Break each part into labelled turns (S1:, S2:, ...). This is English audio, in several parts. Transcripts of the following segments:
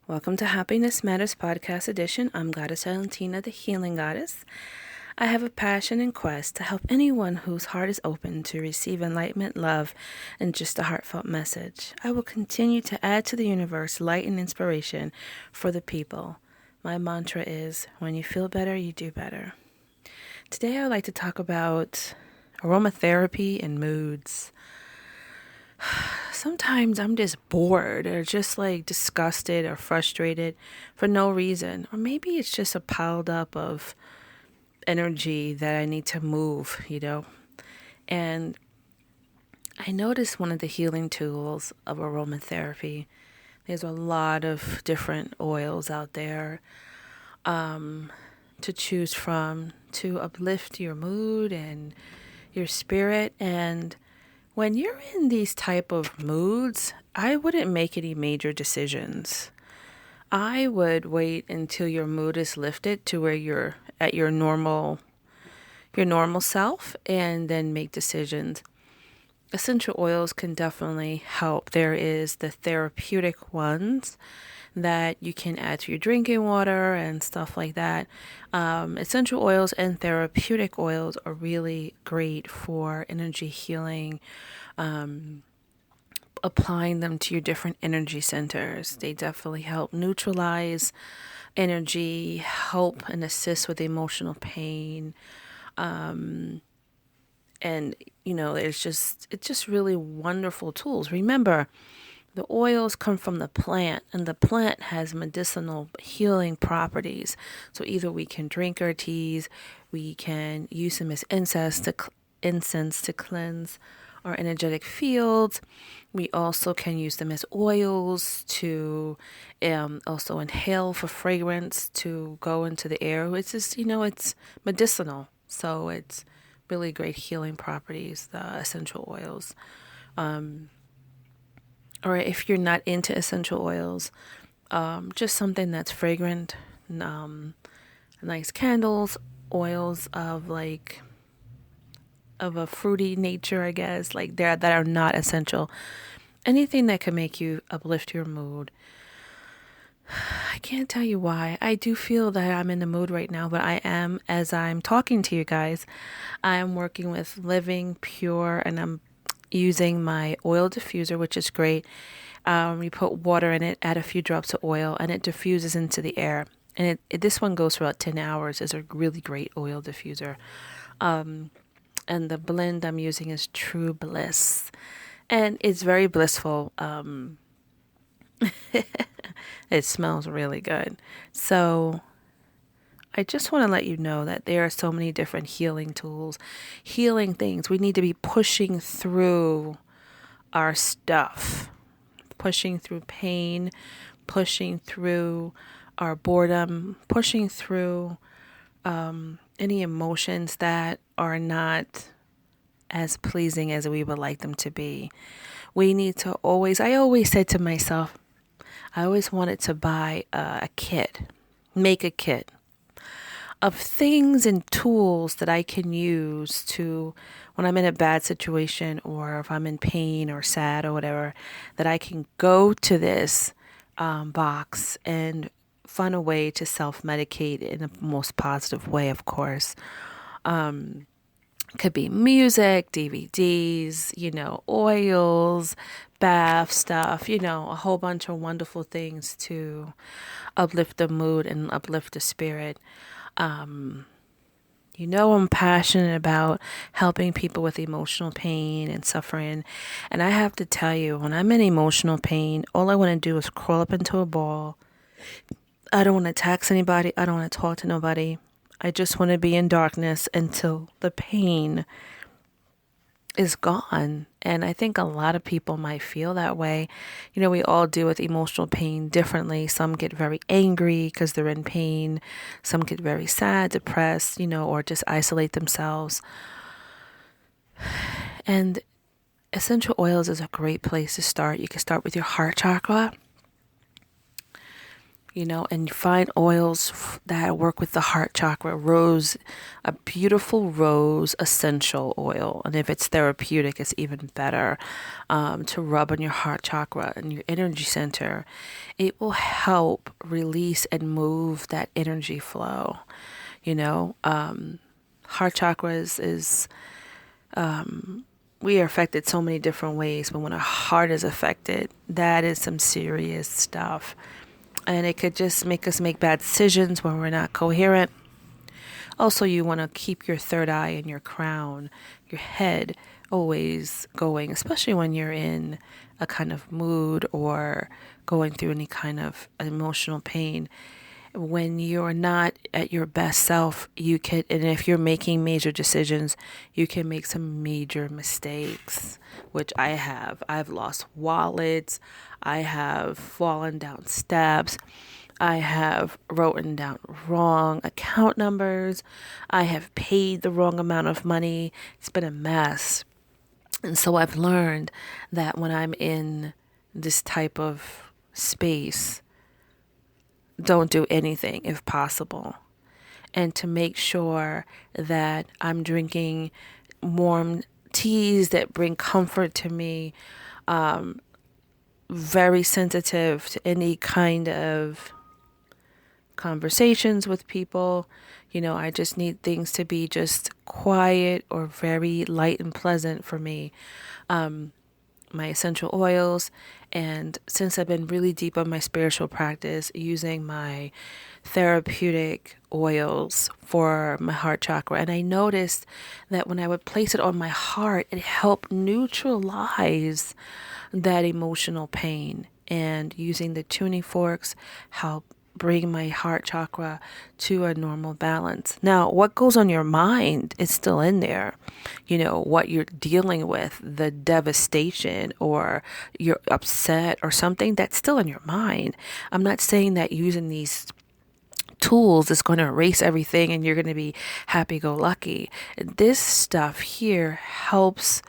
S1: Welcome to Happiness Matters Podcast Edition. I'm Goddess Valentina, the Healing Goddess. I have a passion and quest to help anyone whose heart is open to receive enlightenment, love, and just a heartfelt message. I will continue to add to the universe light and inspiration for the people. My mantra is, when you feel better, you do better. Today I would like to talk about aromatherapy and moods. Sometimes I'm just bored or just like disgusted or frustrated for no reason. Or maybe it's just a piled up of energy that I need to move. And I noticed one of the healing tools of aromatherapy. There's a lot of different oils out there to choose from to uplift your mood and your spirit. And when you're in these type of moods, I wouldn't make any major decisions. I would wait until your mood is lifted to where you're at your normal self and then make decisions. Essential oils can definitely help. There is the therapeutic ones that you can add to your drinking water and stuff like that. Essential oils and therapeutic oils are really great for energy healing, applying them to your different energy centers. They definitely help neutralize energy, help and assist with emotional pain. And it's just really wonderful tools. Remember, the oils come from the plant, and the plant has medicinal healing properties. So either we can drink our teas, we can use them as incense to cleanse our energetic fields. We also can use them as oils to also inhale for fragrance to go into the air. It's just, it's medicinal. So it's really great healing properties, the essential oils. Or if you're not into essential oils, just something that's fragrant, nice candles, oils of a fruity nature, I guess, like that are not essential. Anything that can make you uplift your mood. I can't tell you why. I do feel that I'm in the mood right now, but I am, as I'm talking to you guys, I am working with Living Pure, and I'm using my oil diffuser, which is great. You put water in it, add a few drops of oil, and it diffuses into the air. And this one goes for about 10 hours. It's a really great oil diffuser. And the blend I'm using is True Bliss. And it's very blissful. It smells really good. So I just want to let you know that there are so many different healing tools, healing things. We need to be pushing through our stuff, pushing through pain, pushing through our boredom, pushing through any emotions that are not as pleasing as we would like them to be. We need to I always said to myself, I always wanted to buy a kit, make a kit of things and tools that I can use to, when I'm in a bad situation or if I'm in pain or sad or whatever, that I can go to this box and find a way to self-medicate in the most positive way, of course. Could be music, DVDs, oils, bath stuff, a whole bunch of wonderful things to uplift the mood and uplift the spirit. I'm passionate about helping people with emotional pain and suffering. And I have to tell you, when I'm in emotional pain, all I want to do is crawl up into a ball. I don't want to text anybody. I don't want to talk to nobody. I just want to be in darkness until the pain is gone. And I think a lot of people might feel that way. We all deal with emotional pain differently. Some get very angry because they're in pain. Some get very sad, depressed, or just isolate themselves. And essential oils is a great place to start. You can start with your heart chakra. and find oils that work with the heart chakra. Rose, a beautiful rose essential oil. And if it's therapeutic, it's even better to rub on your heart chakra and your energy center. It will help release and move that energy flow. Heart chakra is we are affected so many different ways, but when our heart is affected, that is some serious stuff. And it could just make us make bad decisions when we're not coherent. Also, you want to keep your third eye and your crown, your head, always going, especially when you're in a kind of mood or going through any kind of emotional pain. When you're not at your best self, and if you're making major decisions, you can make some major mistakes, which I have. I've lost wallets. I have fallen down steps. I have written down wrong account numbers. I have paid the wrong amount of money. It's been a mess. And so I've learned that when I'm in this type of space, don't do anything if possible. And to make sure that I'm drinking warm teas that bring comfort to me, very sensitive to any kind of conversations with people. I just need things to be just quiet or very light and pleasant for me. My essential oils, and since I've been really deep on my spiritual practice, using my therapeutic oils for my heart chakra, and I noticed that when I would place it on my heart, it helped neutralize that emotional pain, and using the tuning forks helped bring my heart chakra to a normal balance. Now, what goes on your mind is still in there. What you're dealing with, the devastation, or you're upset or something, that's still in your mind. I'm not saying that using these tools is going to erase everything and you're going to be happy-go-lucky. This stuff here helps,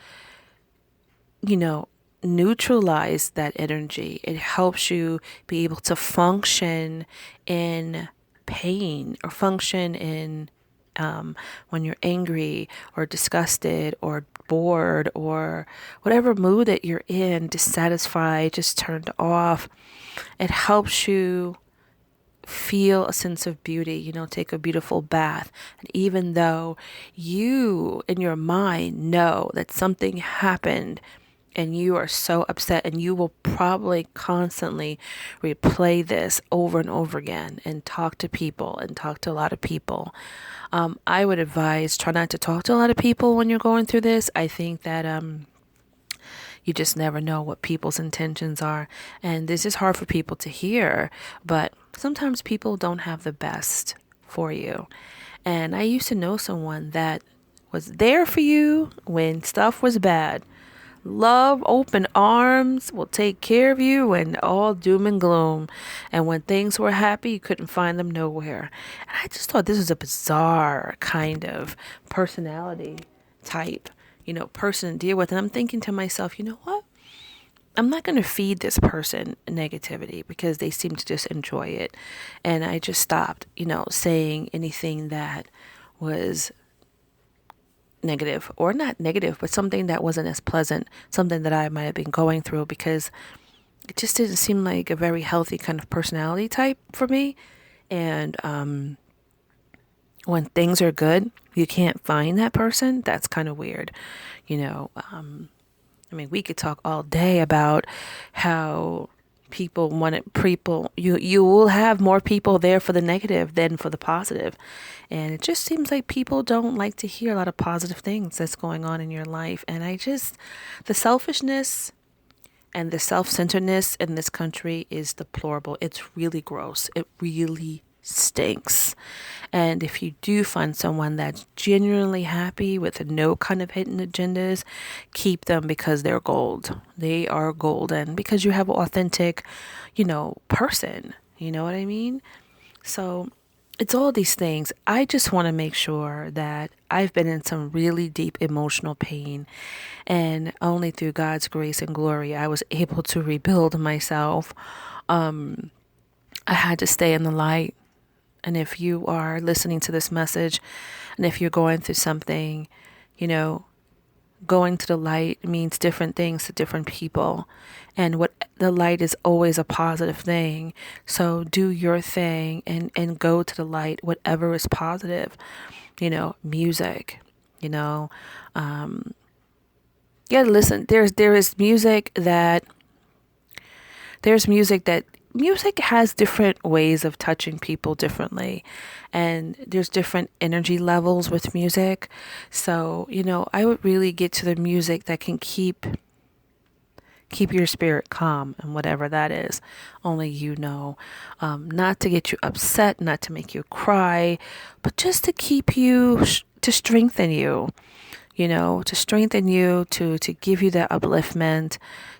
S1: neutralize that energy. It helps you be able to function in pain or function in when you're angry or disgusted or bored or whatever mood that you're in, dissatisfied, just turned off. It helps you feel a sense of beauty, take a beautiful bath. And even though you in your mind know that something happened and you are so upset, and you will probably constantly replay this over and over again and talk to people and talk to a lot of people. I would advise try not to talk to a lot of people when you're going through this. I think that you just never know what people's intentions are. And this is hard for people to hear, but sometimes people don't have the best for you. And I used to know someone that was there for you when stuff was bad. Love, open arms, will take care of you when all doom and gloom. And when things were happy, you couldn't find them nowhere. And I just thought this was a bizarre kind of personality type, person to deal with. And I'm thinking to myself, you know what? I'm not going to feed this person negativity because they seem to just enjoy it. And I just stopped, saying anything that was negative, or not negative, but something that wasn't as pleasant, something that I might have been going through, because it just didn't seem like a very healthy kind of personality type for me. And when things are good, you can't find that person. That's kind of weird. We could talk all day about how people wanted people. You will have more people there for the negative than for the positive. And it just seems like people don't like to hear a lot of positive things that's going on in your life. And the selfishness and the self-centeredness in this country is deplorable. It's really gross. It really stinks. And if you do find someone that's genuinely happy with no kind of hidden agendas, keep them, because they're gold. They are golden because you have an authentic, person. You know what I mean? So it's all these things. I just want to make sure that I've been in some really deep emotional pain, and only through God's grace and glory I was able to rebuild myself. I had to stay in the light. And if you are listening to this message, and if you're going through something, you know, going to the light means different things to different people. And what the light is always a positive thing. So do your thing and go to the light, whatever is positive, music, you know, yeah, listen, there is music that music has different ways of touching people differently, and there's different energy levels with music. So I would really get to the music that can keep your spirit calm, and whatever that is, only not to get you upset, not to make you cry, but just to keep you to strengthen you, to give you that upliftment,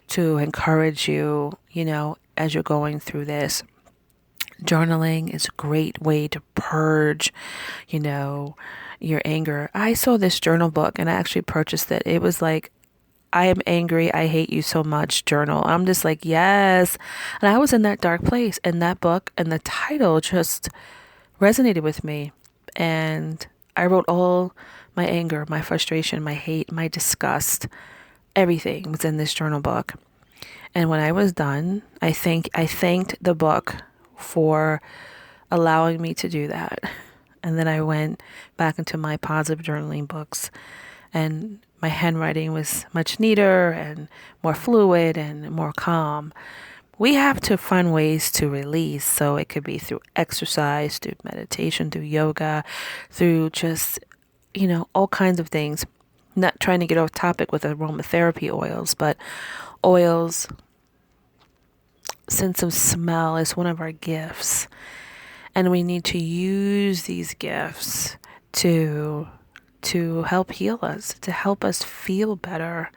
S1: to encourage you, as you're going through this. Journaling is a great way to purge, your anger. I saw this journal book and I actually purchased it. It was like, I am angry, I hate you so much journal. I'm just like, yes. And I was in that dark place, and that book and the title just resonated with me. And I wrote all my anger, my frustration, my hate, my disgust, everything was in this journal book. And when I was done, I thanked the book for allowing me to do that. And then I went back into my positive journaling books, and my handwriting was much neater and more fluid and more calm. We have to find ways to release. So it could be through exercise, through meditation, through yoga, through just, all kinds of things. Not trying to get off topic with aromatherapy oils, but oils, sense of smell is one of our gifts. And we need to use these gifts to help heal us, to help us feel better,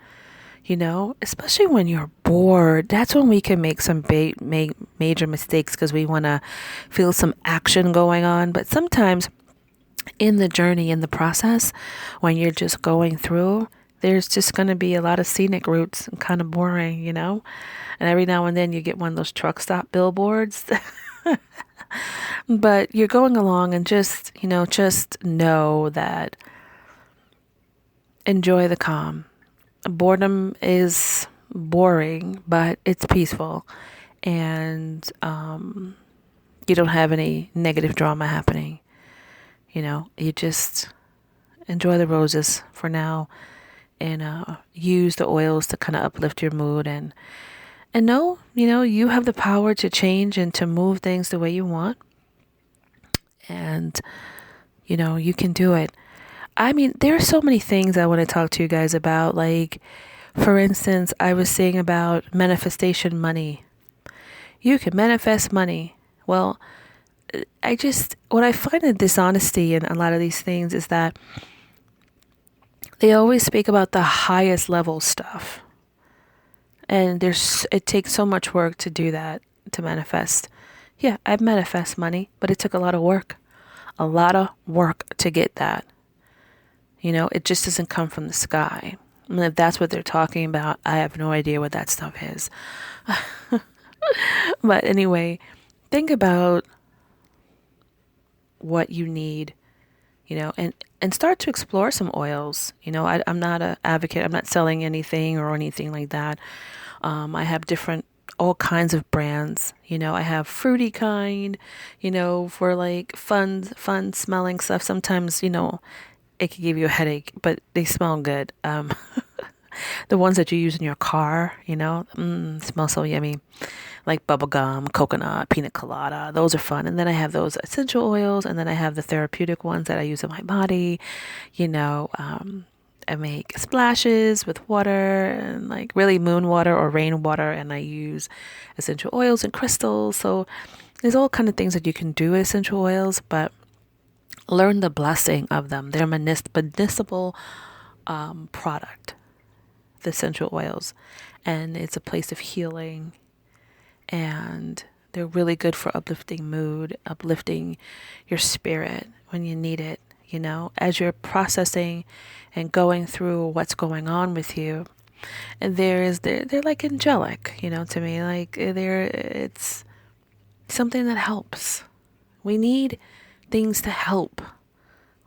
S1: especially when you're bored. That's when we can make some major mistakes, because we want to feel some action going on. But sometimes in the journey, in the process, when you're just going through, there's just going to be a lot of scenic routes and kind of boring, And every now and then you get one of those truck stop billboards. But you're going along, and just know that enjoy the calm. Boredom is boring, but it's peaceful, and you don't have any negative drama happening. You just enjoy the roses for now, and use the oils to kind of uplift your mood, and know, you have the power to change and to move things the way you want, and you can do it. I mean, there are so many things I want to talk to you guys about. Like, for instance, I was saying about manifestation money. You can manifest money. Well, what I find in dishonesty in a lot of these things is that they always speak about the highest level stuff. And it takes so much work to do that, to manifest. Yeah, I've manifest money, but it took a lot of work. A lot of work to get that. It just doesn't come from the sky. I mean, if that's what they're talking about, I have no idea what that stuff is. But anyway, think about what you need, and start to explore some oils. I'm not an advocate. I'm not selling anything or anything like that. I have all kinds of brands. I have fruity kind, for like fun smelling stuff. Sometimes, it can give you a headache, but they smell good. The ones that you use in your car, smell so yummy. Like bubblegum, coconut, pina colada. Those are fun. And then I have those essential oils, and then I have the therapeutic ones that I use in my body. I make splashes with water, and like really moon water or rain water, and I use essential oils and crystals. So there's all kind of things that you can do with essential oils, but learn the blessing of them. They're medicinal product, the essential oils, and it's a place of healing, and they're really good for uplifting mood, uplifting your spirit when you need it, as you're processing and going through what's going on with you. And they're like angelic, to me. Like something that helps. We need things to help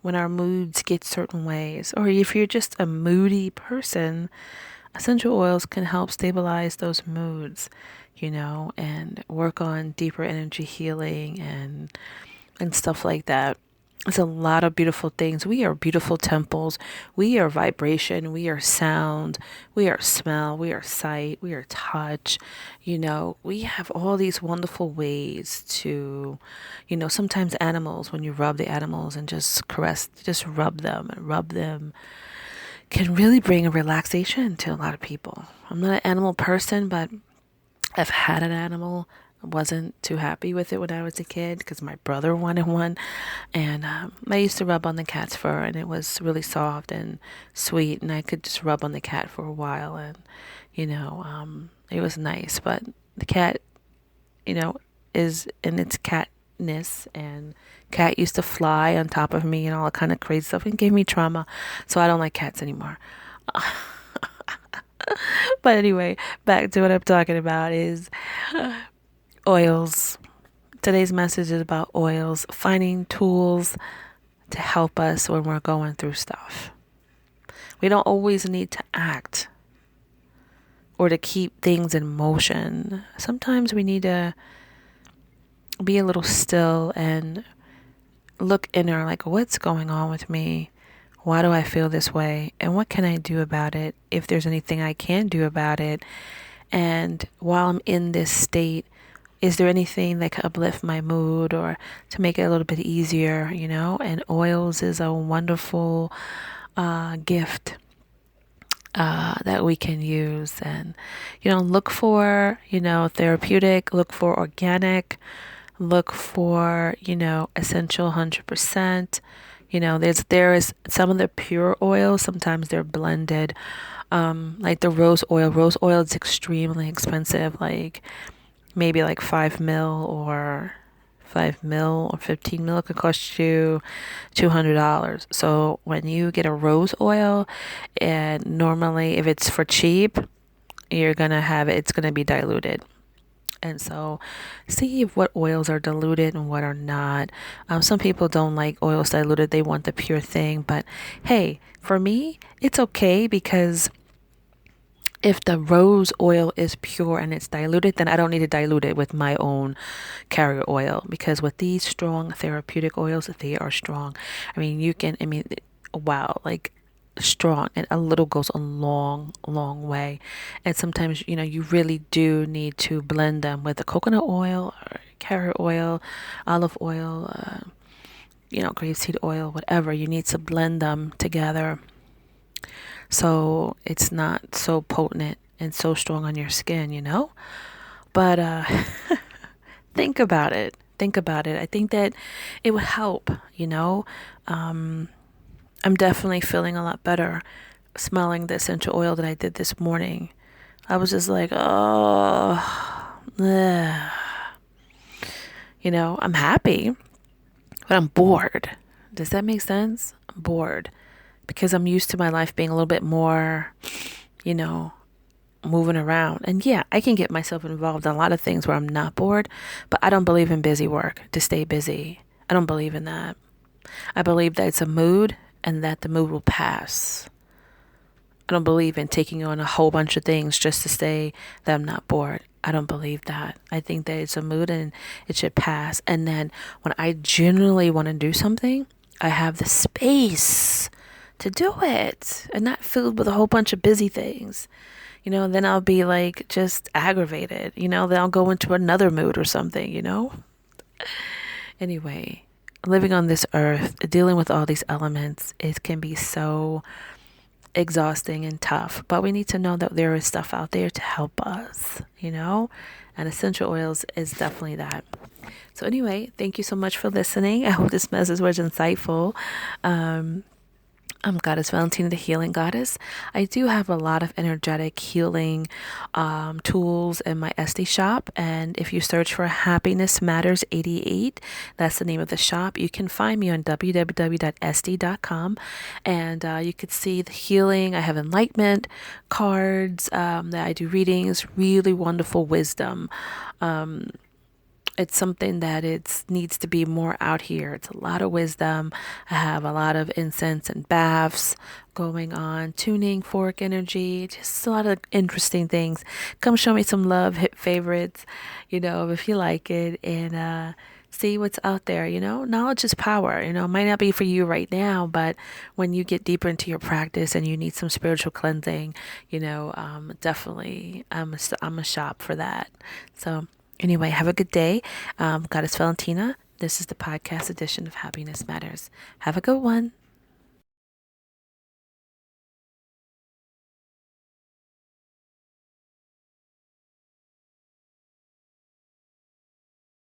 S1: when our moods get certain ways. Or if you're just a moody person, essential oils can help stabilize those moods, and work on deeper energy healing and stuff like that. It's a lot of beautiful things. We are beautiful temples. We are vibration. We are sound. We are smell. We are sight. We are touch. We have all these wonderful ways to, sometimes animals, when you rub the animals and just caress, just rub them and rub them, can really bring a relaxation to a lot of people. I'm not an animal person, but I've had an animal. I wasn't too happy with it when I was a kid because my brother wanted one. And I used to rub on the cat's fur, and it was really soft and sweet. And I could just rub on the cat for a while, and, it was nice. But the cat, is in its catness, and cat used to fly on top of me and all that kind of crazy stuff and gave me trauma. So I don't like cats anymore. But anyway, back to what I'm talking about is oils. Today's message is about oils, finding tools to help us when we're going through stuff. We don't always need to act or to keep things in motion. Sometimes we need to be a little still and look inner, like, what's going on with me? Why do I feel this way? And what can I do about it? If there's anything I can do about it. And while I'm in this state, is there anything that could uplift my mood or to make it a little bit easier, And oils is a wonderful gift that we can use. And, look for, therapeutic, look for organic, look for, essential 100%. There is some of the pure oils, sometimes they're blended. Like the rose oil. Rose oil is extremely expensive, like maybe like 5 mil or 15 mil could cost you $200. So when you get a rose oil, and normally if it's for cheap, it's gonna be diluted. And so see what oils are diluted and what are not. Some people don't like oils diluted. They want the pure thing. But hey, for me, it's okay, because if the rose oil is pure and it's diluted, then I don't need to dilute it with my own carrier oil. Because with these strong therapeutic oils, they are strong. Wow, like strong, and a little goes a long, long way. And sometimes, you really do need to blend them with the coconut oil or carrier oil, olive oil, grapeseed oil, whatever. You need to blend them together so it's not so potent and so strong on your skin. But think about it. Think about it. I think that it would help. I'm definitely feeling a lot better smelling the essential oil that I did this morning. I was just like, oh, ugh. I'm happy, but I'm bored. Does that make sense? I'm bored because I'm used to my life being a little bit more, moving around. And yeah, I can get myself involved in a lot of things where I'm not bored, but I don't believe in busy work to stay busy. I don't believe in that. I believe that it's a mood and that the mood will pass. I don't believe in taking on a whole bunch of things just to say that I'm not bored. I don't believe that. I think that it's a mood and it should pass. And then when I genuinely want to do something, I have the space to do it and not filled with a whole bunch of busy things. Then I'll be like just aggravated, then I'll go into another mood or something. Anyway, living on this earth, dealing with all these elements, it can be so exhausting and tough, but we need to know that there is stuff out there to help us, and essential oils is definitely that. So anyway, thank you so much for listening. I hope this message was insightful. I'm Goddess Valentina, the Healing Goddess. I do have a lot of energetic healing tools in my Etsy shop. And if you search for Happiness Matters 88, that's the name of the shop. You can find me on www.etsy.com. And you could see the healing. I have enlightenment cards that I do readings, really wonderful wisdom it's something that it needs to be more out here. It's a lot of wisdom. I have a lot of incense and baths going on, tuning fork energy, just a lot of interesting things. Come show me some love, hit favorites, if you like it, and see what's out there. Knowledge is power. It might not be for you right now, but when you get deeper into your practice and you need some spiritual cleansing, definitely I'm a shop for that. So anyway, have a good day. Goddess Valentina, this is the podcast edition of Happiness Matters. Have a good one.